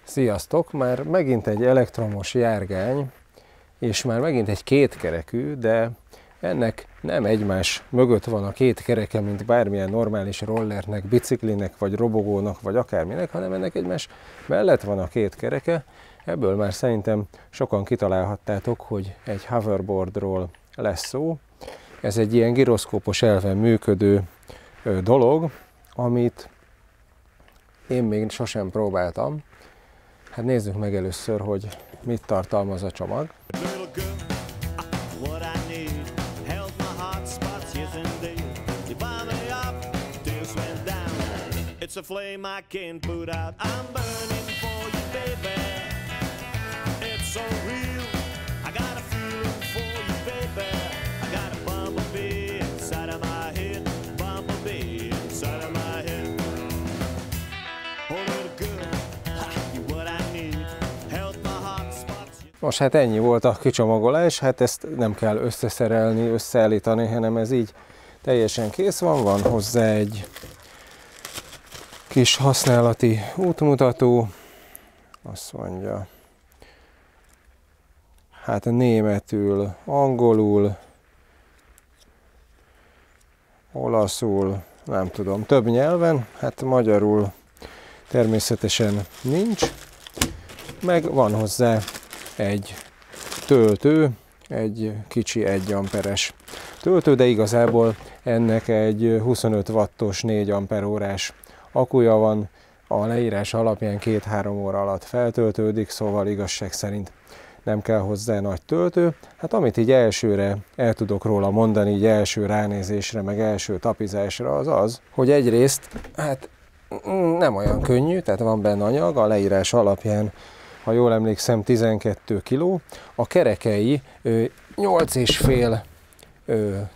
Sziasztok! Már megint egy elektromos járgány, és már megint egy kétkerekű, de ennek nem egymás mögött van a két kereke, mint bármilyen normális rollernek, biciklinek, vagy robogónak, vagy akárminek, hanem ennek egymás mellett van a két kereke. Ebből már szerintem sokan kitalálhattátok, hogy egy hoverboardról lesz szó. Ez egy ilyen giroszkópos elven működő dolog, amit én még sosem próbáltam. Hát nézzük meg először, hogy mit tartalmaz a csomag. Most hát ennyi volt a kicsomagolás, hát ezt nem kell összeszerelni, összeállítani, hanem ez így teljesen kész van, van hozzá egy kis használati útmutató, azt mondja, hát németül, angolul, olaszul, nem tudom, több nyelven, hát magyarul természetesen nincs, meg van hozzá egy töltő, egy kicsi 1 amperes töltő, de igazából ennek egy 25 wattos 4 amperórás akkuja van, a leírás alapján 2-3 óra alatt feltöltődik, szóval igazság szerint nem kell hozzá nagy töltő. Hát amit így elsőre el tudok róla mondani, így első ránézésre, meg első tapizásra az az, hogy egyrészt hát nem olyan könnyű, tehát van benne anyag, a leírás alapján, ha jól emlékszem, 12 kg, a kerekei 8,5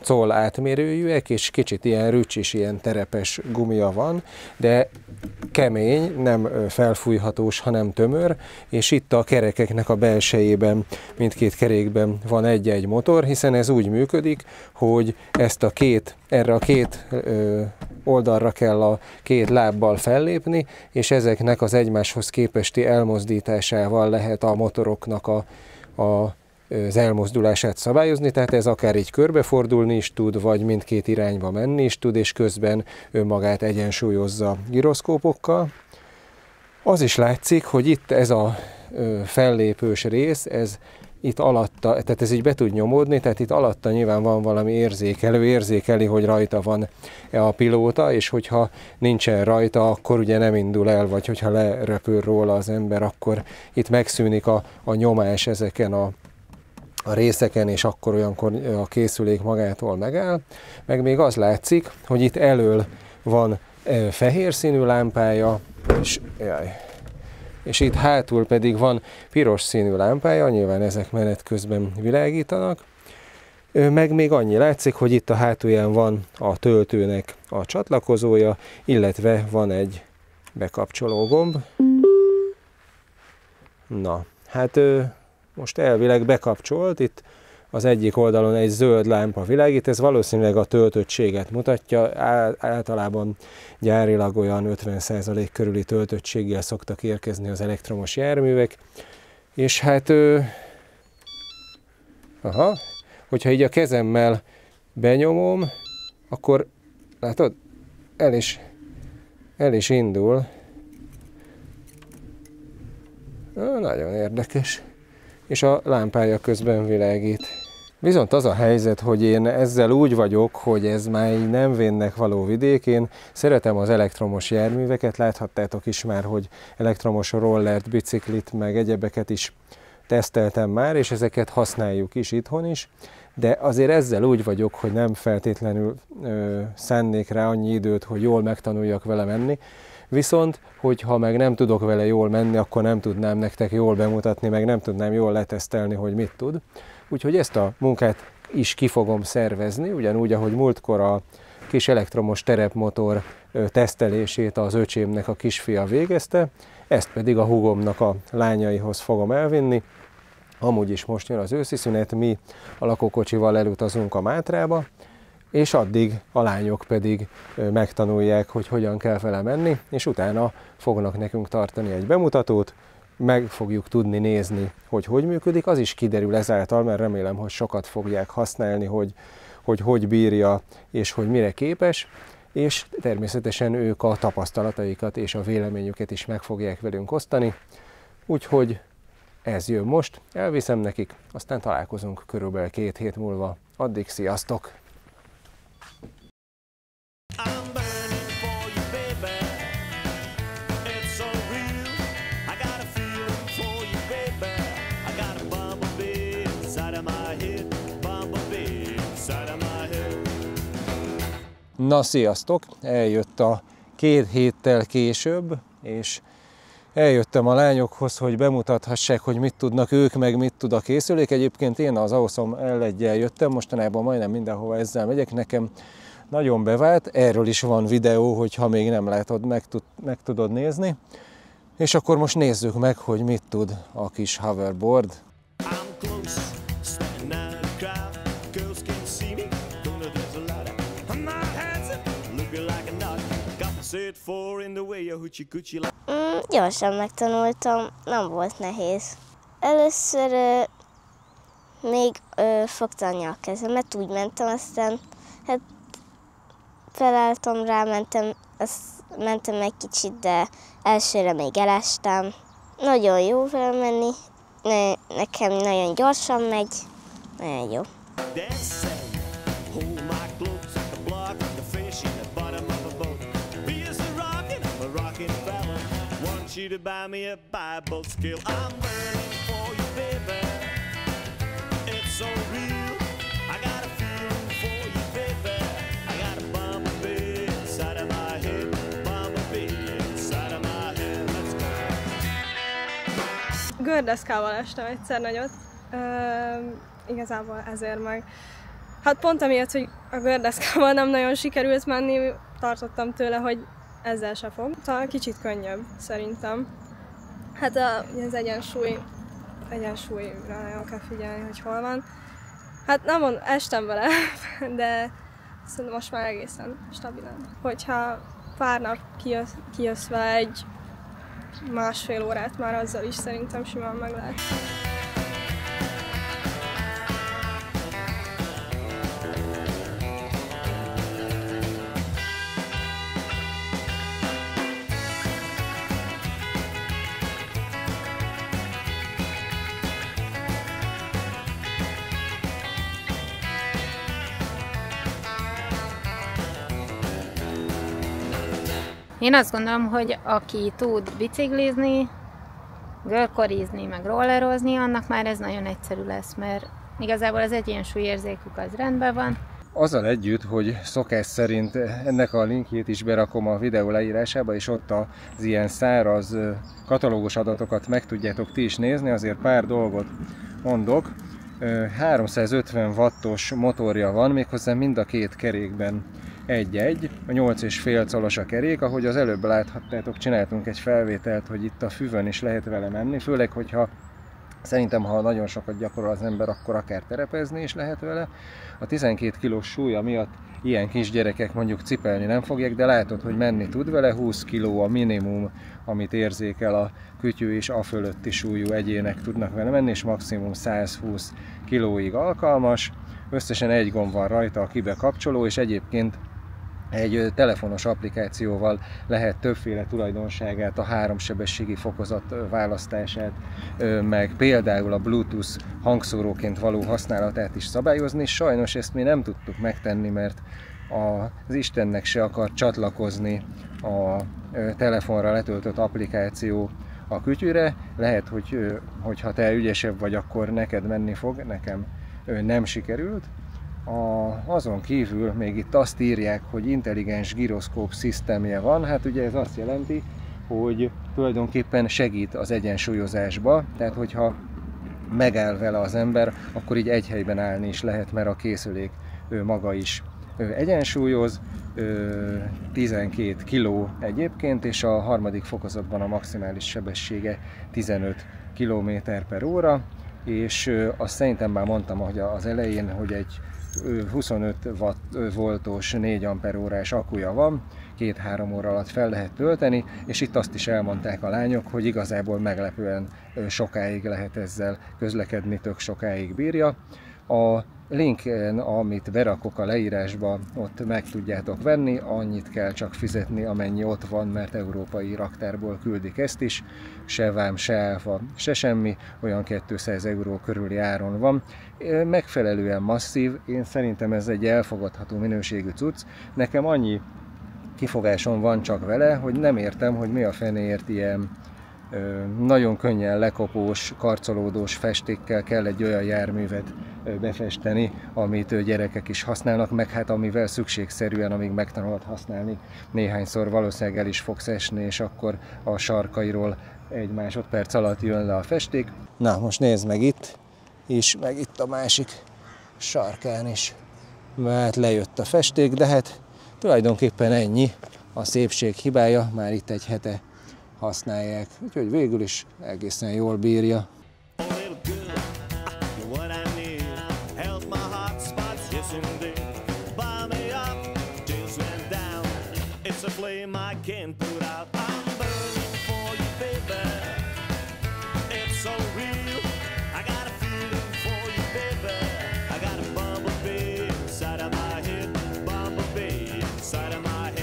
coll átmérőjűek, és kicsit ilyen rücsis, ilyen terepes gumia van, de kemény, nem felfújhatós, hanem tömör, és itt a kerekeknek a belsejében, mindkét kerékben van egy-egy motor, hiszen ez úgy működik, hogy ezt erre a két oldalra kell a két lábbal fellépni, és ezeknek az egymáshoz képesti elmozdításával lehet a motoroknak az elmozdulását szabályozni, tehát ez akár így körbefordulni is tud, vagy mindkét irányba menni is tud, és közben önmagát egyensúlyozza giroszkópokkal. Az is látszik, hogy itt ez a fellépős rész, ez itt alatta, tehát ez így be tud nyomódni, tehát itt alatta nyilván van valami érzékeli, hogy rajta van a pilóta, és hogyha nincsen rajta, akkor ugye nem indul el, vagy hogyha lerepül róla az ember, akkor itt megszűnik a nyomás ezeken a részeken, és akkor olyankor a készülék magától megáll. Meg még az látszik, hogy itt elől van fehér színű lámpája, és itt hátul pedig van piros színű lámpája, nyilván ezek menet közben világítanak. Meg még annyi látszik, hogy itt a hátulján van a töltőnek a csatlakozója, illetve van egy bekapcsoló gomb. Na, hát most elvileg bekapcsolt, itt az egyik oldalon egy zöld lámpa világít, ez valószínűleg a töltöttséget mutatja, általában gyárilag olyan 50% körüli töltöttséggel szoktak érkezni az elektromos járművek, és hát, hogyha így a kezemmel benyomom, akkor látod, el is indul. Nagyon érdekes. És a lámpája közben világít. Viszont az a helyzet, hogy én ezzel úgy vagyok, hogy ez már így nem vénnek való vidékén. Szeretem az elektromos járműveket, láthattátok is már, hogy elektromos rollert, biciklit, meg egyebeket is teszteltem már, és ezeket használjuk is itthon is. De azért ezzel úgy vagyok, hogy nem feltétlenül szánnék rá annyi időt, hogy jól megtanuljak vele menni. Viszont, hogyha meg nem tudok vele jól menni, akkor nem tudnám nektek jól bemutatni, meg nem tudnám jól letesztelni, hogy mit tud. Úgyhogy ezt a munkát is ki fogom szervezni, ugyanúgy, ahogy múltkor a kis elektromos terepmotor tesztelését az öcsémnek a kisfia végezte, ezt pedig a húgomnak a lányaihoz fogom elvinni. Amúgy is most jön az őszi szünet, mi a lakókocsival elutazunk a Mátrába, és addig a lányok pedig megtanulják, hogy hogyan kell vele menni, és utána fognak nekünk tartani egy bemutatót, meg fogjuk tudni nézni, hogy működik, az is kiderül ezáltal, mert remélem, hogy sokat fogják használni, hogy bírja, és hogy mire képes, és természetesen ők a tapasztalataikat és a véleményüket is meg fogják velünk osztani, úgyhogy ez jön most, elviszem nekik, aztán találkozunk körülbelül 2 hét múlva. Addig sziasztok! Na sziasztok! Eljött a 2 héttel később, és eljöttem a lányokhoz, hogy bemutathassák, hogy mit tudnak ők, meg mit tud a készülék. Egyébként én az Awesome L1-jel jöttem, mostanában majdnem mindenhova ezzel megyek, nekem nagyon bevált. Erről is van videó, hogyha még nem látod, meg tudod nézni. És akkor most nézzük meg, hogy mit tud a kis hoverboard. Gyorsan megtanultam, nem volt nehéz. Először még fogtam a kezemet, úgy mentem, aztán hát felálltam rá, mentem egy kicsit, de elsőre még elestem. Nagyon jó vele menni, nekem nagyon gyorsan megy, nagyon jó. You to buy me a Bible skill. I'm burning for you, baby. It's so real. I got a feeling for you, baby. I got a bumblebee inside of my head. Bumblebee inside of my head. Let's go. Gördeszkával estem egyszer nagyot. Igazából ezért meg. Hát pont amiatt, hogy a gördeszkával nem nagyon sikerült menni, tartottam tőle, hogy ezzel se fog. Talán kicsit könnyebb, szerintem. Hát az egyensúlyra nagyon kell figyelni, hogy hol van. Hát nem mondom, estem vele, de szerintem most már egészen stabilan. Hogyha pár nap kijössz vele egy 1,5 órát, már azzal is szerintem simán meg lehet. Én azt gondolom, hogy aki tud biciklizni, görkorizni, meg rollerozni, annak már ez nagyon egyszerű lesz, mert igazából az egyensúlyérzékük az rendben van. Azzal együtt, hogy szokás szerint ennek a linkjét is berakom a videó leírásába, és ott az ilyen száraz katalógus adatokat meg tudjátok ti is nézni, azért pár dolgot mondok. 350 wattos motorja van, méghozzá mind a 2 kerékben egy-egy, a 8,5 colos a kerék, ahogy az előbb láthattátok, csináltunk egy felvételt, hogy itt a füvön is lehet vele menni, főleg, hogyha szerintem, ha nagyon sokat gyakorol az ember, akkor akár terepezni is lehet vele. A 12 kilós súlya miatt ilyen kisgyerekek mondjuk cipelni nem fogják, de látod, hogy menni tud vele, 20 kg a minimum, amit érzékel a kütyű, és a fölötti súlyú egyének tudnak vele menni, és maximum 120 kg-ig alkalmas. Összesen egy gomb van rajta, a kibekapcsoló, és egyébként egy telefonos applikációval lehet többféle tulajdonságát, a 3 sebességi fokozat választását, meg például a Bluetooth hangszóróként való használatát is szabályozni. Sajnos ezt mi nem tudtuk megtenni, mert az Istennek se akar csatlakozni a telefonra letöltött applikáció a kütyűre. Lehet, hogy ha te ügyesebb vagy, akkor neked menni fog, nekem nem sikerült. Azon kívül még itt azt írják, hogy intelligens gyroszkóp szisztemje van. Hát ugye ez azt jelenti, hogy tulajdonképpen segít az egyensúlyozásba, tehát hogyha megáll vele az ember, akkor így egy helyben állni is lehet, mert a készülék maga is egyensúlyoz, 12 kg egyébként, és a 3. fokozatban a maximális sebessége 15 km/h, és azt szerintem már mondtam hogy az elején, hogy egy 25 watt voltos 4 amperórás akkuja van, 2-3 óra alatt fel lehet tölteni, és itt azt is elmondták a lányok, hogy igazából meglepően sokáig lehet ezzel közlekedni, tök sokáig bírja. A linken, amit berakok a leírásba, ott meg tudjátok venni, annyit kell csak fizetni, amennyi ott van, mert európai raktárból küldik ezt is, se vám, se áfa, se semmi, olyan 200 euró körüli áron van. Megfelelően masszív, én szerintem ez egy elfogadható minőségű cucc. Nekem annyi kifogásom van csak vele, hogy nem értem, hogy mi a fenéért ilyen nagyon könnyen lekopós, karcolódós festékkel kell egy olyan járművet befesteni, amit gyerekek is használnak, meg hát amivel szükségszerűen, amíg megtanulod használni, néhányszor valószínűleg el is fogsz esni, és akkor a sarkairól 1 másodperc alatt jön le a festék. Na, most nézd meg itt is, meg itt a másik sarkán is, mert lejött a festék, de hát tulajdonképpen ennyi, a szépség hibája, már itt egy hete használják, úgyhogy végül is egészen jól bírja.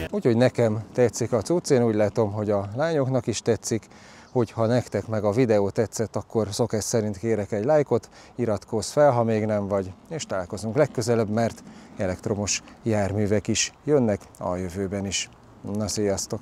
Úgyhogy nekem tetszik a cucc, én úgy látom, hogy a lányoknak is tetszik. Hogyha nektek meg a videó tetszett, akkor szokás szerint kérek egy lájkot, iratkozz fel, ha még nem vagy, és találkozunk legközelebb, mert elektromos járművek is jönnek a jövőben is. Na, sziasztok!